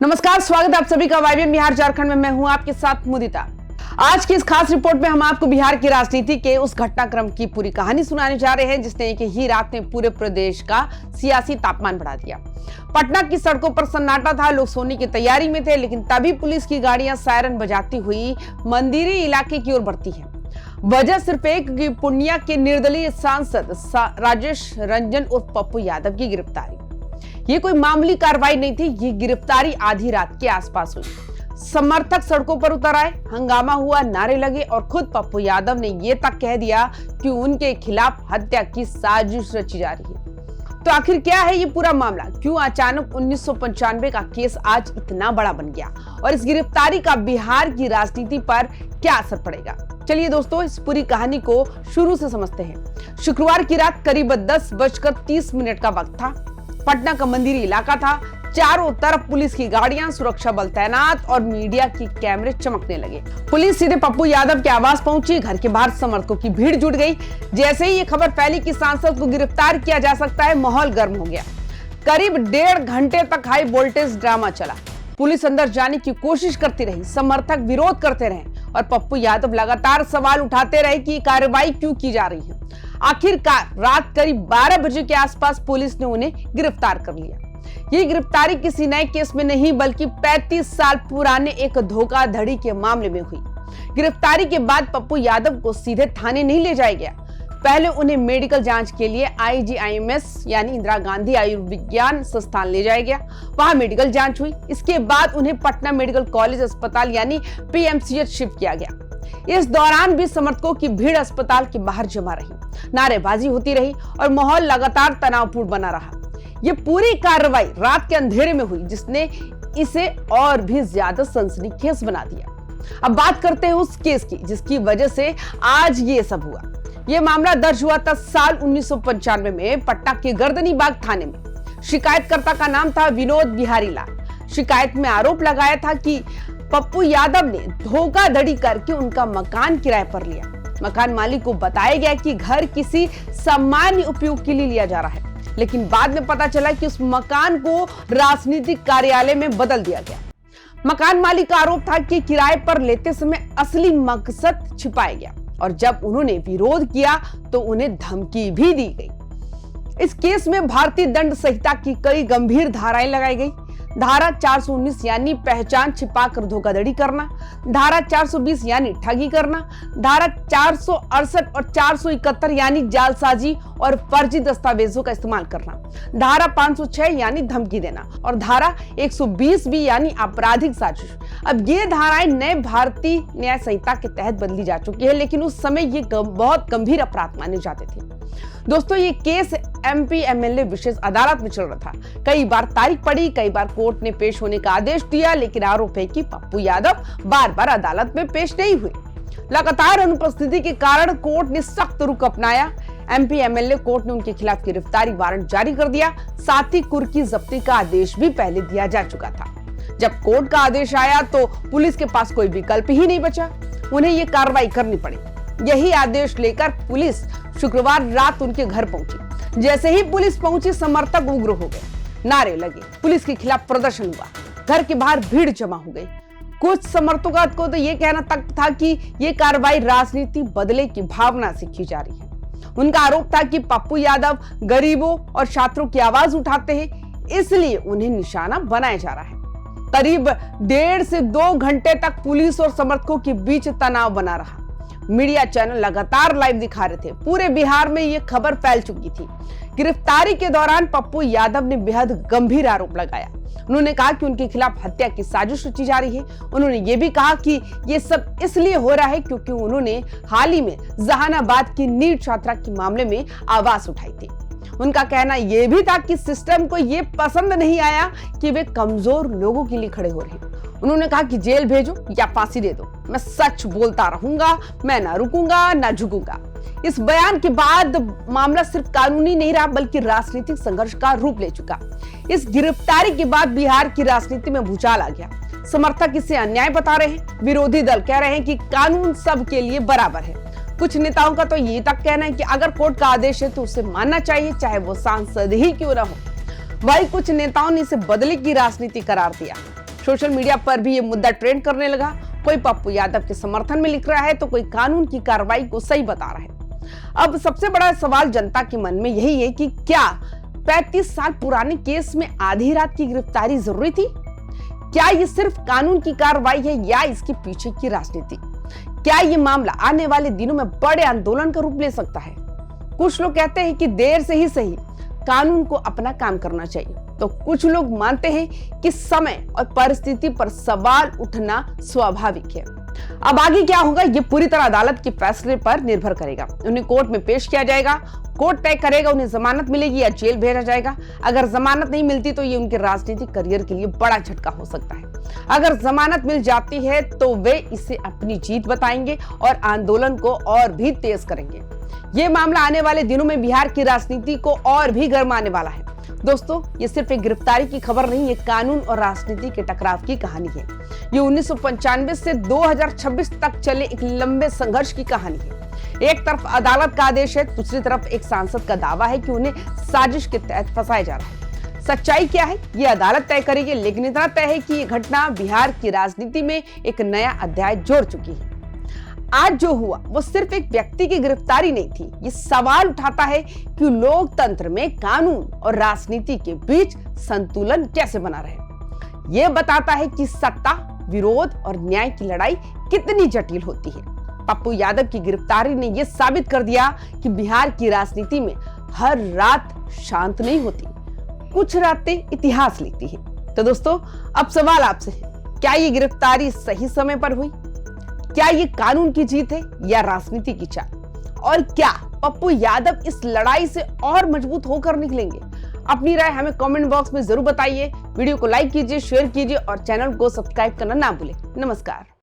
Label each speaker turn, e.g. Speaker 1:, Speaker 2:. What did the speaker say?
Speaker 1: नमस्कार, स्वागत है आप सभी का वाईबीएम बिहार झारखंड में। मैं हूं आपके साथ मुदिता। आज की इस खास रिपोर्ट में हम आपको बिहार की राजनीति के उस घटनाक्रम की पूरी कहानी सुनाने जा रहे हैं जिसने एक ही रात में पूरे प्रदेश का सियासी तापमान बढ़ा दिया। पटना की सड़कों पर सन्नाटा था, लोग सोने की तैयारी में थे, लेकिन तभी पुलिस की गाड़ियां सायरन बजाती हुई मंदिरी इलाके की ओर बढ़ती है। वजह सिर्फ एक कि पूर्णिया के निर्दलीय सांसद राजेश रंजन उर्फ पप्पू यादव की गिरफ्तारी। ये कोई मामूली कार्रवाई नहीं थी, ये गिरफ्तारी आधी रात के आसपास हुई। समर्थक सड़कों पर उतर आए, हंगामा हुआ, नारे लगे और खुद पप्पू यादव ने ये तक कह दिया कि उनके खिलाफ हत्या की साजिश रची जा रही है। तो आखिर क्या है ये पूरा मामला? क्यों अचानक 1995 का केस आज इतना बड़ा बन गया और इस गिरफ्तारी का बिहार की राजनीति पर क्या असर पड़ेगा? चलिए दोस्तों, इस पूरी कहानी को शुरू से समझते हैं। शुक्रवार की रात करीब 10:30 का वक्त था। पटना का मंदिरी इलाका था। चारों तरफ पुलिस की गाड़ियां, सुरक्षा बल तैनात और मीडिया की कैमरे चमकने लगे। पुलिस सीधे पप्पू यादव के आवास पहुंची। घर के बाहर समर्थकों की भीड़ जुट गई। जैसे ही ये खबर फैली कि सांसद को गिरफ्तार किया जा सकता है, माहौल गर्म हो गया। करीब 1.5 घंटे तक हाई वोल्टेज ड्रामा चला। पुलिस अंदर जाने की कोशिश करती रही, समर्थक विरोध करते रहे और पप्पू यादव लगातार सवाल उठाते रहे कि कार्रवाई क्यों की जा रही है। आखिरकार रात करीब 12 बजे के आसपास पुलिस ने उन्हें गिरफ्तार कर लिया। ये गिरफ्तारी किसी नए केस में नहीं बल्कि 35 साल पुराने एक धोखाधड़ी के मामले में हुई। गिरफ्तारी के बाद पप्पू यादव को सीधे थाने नहीं ले जाया गया। पहले उन्हें मेडिकल जांच के लिए IGIMS यानी इंदिरा गांधी आयुर्विज्ञान संस्थान ले जाया गया। वहां मेडिकल जांच हुई। इसके बाद उन्हें पटना मेडिकल कॉलेज अस्पताल यानी PMCH शिफ्ट किया गया। इस दौरान भी समर्थकों की भीड़ अस्पताल के बाहर जमा रही, नारेबाजी होती रही और माहौल लगातार तनावपूर्ण बना रहा। ये पूरी कार्रवाई रात के अंधेरे में हुई जिसने इसे और भी ज्यादा सनसनीखेज बना दिया। अब बात करते हैं उस केस की जिसकी वजह से आज ये सब हुआ। ये मामला दर्ज हुआ था साल 1995 में पटना के गर्दनी बाग थाने में। शिकायतकर्ता का नाम था विनोद बिहारी लाल। शिकायत में आरोप लगाया था कि पप्पू यादव ने धोखाधड़ी करके उनका मकान किराए पर लिया। मकान मालिक को बताया गया कि घर किसी सामान्य उपयोग के लिए लिया जा रहा है, लेकिन बाद में पता चला कि उस मकान को राजनीतिक कार्यालय में बदल दिया गया। मकान मालिक का आरोप था कि किराए पर लेते समय असली मकसद छिपाया गया और जब उन्होंने विरोध किया तो उन्हें धमकी भी दी गई। इस केस में भारतीय दंड संहिता की कई गंभीर धाराएं लगाई गई। धारा 419 यानी पहचान छिपाकर धोखाधड़ी करना, धारा 420 यानी ठगी करना, धारा 468 और 471 यानी जालसाजी और फर्जी दस्तावेजों का इस्तेमाल करना, धारा 506 यानी धमकी देना और धारा 120 भी यानी आपराधिक साजिश। अब ये धाराएं नए भारतीय न्याय संहिता के तहत बदली जा चुकी है, लेकिन उस समय ये बहुत गंभीर अपराध माने जाते थे। दोस्तों, ये केस MP MLA विशेष अदालत में चल रहा था। कई बार तारीख पड़ी, कई बार कोर्ट ने पेश होने का आदेश दिया, लेकिन आरोप है कि पप्पू यादव बार बार अदालत में पेश नहीं हुए। लगातार अनुपस्थिति के कारण कोर्ट ने सख्त रुख अपनाया। MP MLA कोर्ट ने उनके खिलाफ गिरफ्तारी वारंट जारी कर दिया। साथ ही कुर्की जब्ती का आदेश भी पहले दिया जा चुका था। जब कोर्ट का आदेश आया तो पुलिस के पास कोई विकल्प ही नहीं बचा, उन्हें ये कार्रवाई करनी पड़ी। यही आदेश लेकर पुलिस शुक्रवार रात उनके घर पहुंची। जैसे ही पुलिस पहुंची, समर्थक उग्र हो गए, नारे लगे, पुलिस के खिलाफ प्रदर्शन हुआ, घर के बाहर भीड़ जमा हो गई। कुछ समर्थकों को तो ये कहना तक था कि ये कार्रवाई राजनीति बदले की भावना से की जा रही है। उनका आरोप था कि पप्पू यादव गरीबों और छात्रों की आवाज उठाते हैं, इसलिए उन्हें निशाना बनाया जा रहा है। करीब 1.5 से 2 घंटे तक पुलिस और समर्थकों के बीच तनाव बना रहा। मीडिया चैनल लगातार लाइव दिखा रहे थे। पूरे बिहार में यह खबर फैल चुकी थी। गिरफ्तारी के दौरान पप्पू यादव ने बेहद गंभीर आरोप लगाया। उन्होंने कहा कि उनके खिलाफ हत्या की साजिश रची जा रही है। उन्होंने ये भी कहा कि ये सब इसलिए हो रहा है क्योंकि उन्होंने हाल ही में जहानाबाद की नीट छात्रा के मामले में आवाज उठाई थी। उनका कहना यह भी था कि सिस्टम को यह पसंद नहीं आया कि वे कमजोर लोगों के लिए खड़े हो रहे हैं। उन्होंने कहा कि जेल भेजो या फांसी दे दो, मैं सच बोलता रहूंगा, मैं ना रुकूंगा ना झुकूंगा। इस बयान के बाद मामला सिर्फ कानूनी नहीं रहा बल्कि राजनीतिक संघर्ष का रूप ले चुका। इस गिरफ्तारी के बाद बिहार की राजनीति में भूचाल आ गया। समर्थक इसे अन्याय बता रहे हैं, विरोधी दल कह रहे हैं कि कानून सबके लिए बराबर है। कुछ नेताओं का तो ये तक कहना है कि अगर कोर्ट का आदेश है तो उसे मानना चाहिए, चाहे वो सांसद ही क्यों ना हो। वही कुछ नेताओं ने इसे बदले की राजनीति करार दिया। सोशल मीडिया पर भी ये मुद्दा ट्रेंड करने लगा। कोई पप्पू यादव के समर्थन में लिख रहा है तो कोई कानून की कार्रवाई को सही बता रहा है। अब सबसे बड़ा सवाल जनता के मन में यही है कि क्या 35 साल पुराने केस में आधी रात की गिरफ्तारी जरूरी थी? क्या ये सिर्फ कानून की कार्रवाई है या इसके पीछे की राजनीति? क्या ये मामला आने वाले दिनों में बड़े आंदोलन का रूप ले सकता है? कुछ लोग कहते हैं कि देर से ही सही, कानून को अपना काम करना चाहिए, तो कुछ लोग मानते हैं कि समय और परिस्थिति पर सवाल उठना स्वाभाविक है। अब आगे क्या होगा ये पूरी तरह अदालत के फैसले पर निर्भर करेगा। उन्हें कोर्ट में पेश किया जाएगा, कोर्ट तय करेगा उन्हें जमानत मिलेगी या जेल भेजा जाएगा। अगर जमानत नहीं मिलती तो ये उनके राजनीतिक करियर के लिए बड़ा झटका हो सकता है। अगर जमानत मिल जाती है तो वे इसे अपनी जीत बताएंगे और आंदोलन को और भी तेज करेंगे। ये मामला आने वाले दिनों में बिहार की राजनीति को और भी गरमाने वाला है। दोस्तों, ये सिर्फ एक गिरफ्तारी की खबर नहीं, ये कानून और राजनीति के टकराव की कहानी है। ये 1995 से 2026 तक चले एक लंबे संघर्ष की कहानी है। एक तरफ अदालत का आदेश है, दूसरी तरफ एक सांसद का दावा है कि उन्हें साजिश के तहत फंसाया जा रहा है। सच्चाई क्या है ये अदालत तय करेगी, लेकिन इतना तय है कि ये घटना बिहार की राजनीति में एक नया अध्याय जोड़ चुकी है। आज जो हुआ वो सिर्फ एक व्यक्ति की गिरफ्तारी नहीं थी, ये सवाल उठाता है कि लोकतंत्र में कानून और राजनीति के बीच संतुलन कैसे बना रहे। ये बताता है कि सत्ता, विरोध और न्याय की लड़ाई कितनी जटिल होती है। पप्पू यादव की गिरफ्तारी ने यह साबित कर दिया कि बिहार की राजनीति में हर रात शांत नहीं होती, कुछ रातें इतिहास लिखती है। तो दोस्तों, अब सवाल आपसे है, क्या ये गिरफ्तारी सही समय पर हुई? क्या ये कानून की जीत है या राजनीति की चाल? और क्या पप्पू यादव इस लड़ाई से और मजबूत होकर निकलेंगे? अपनी राय हमें कमेंट बॉक्स में जरूर बताइए। वीडियो को लाइक कीजिए, शेयर कीजिए और चैनल को सब्सक्राइब करना ना भूलें। नमस्कार।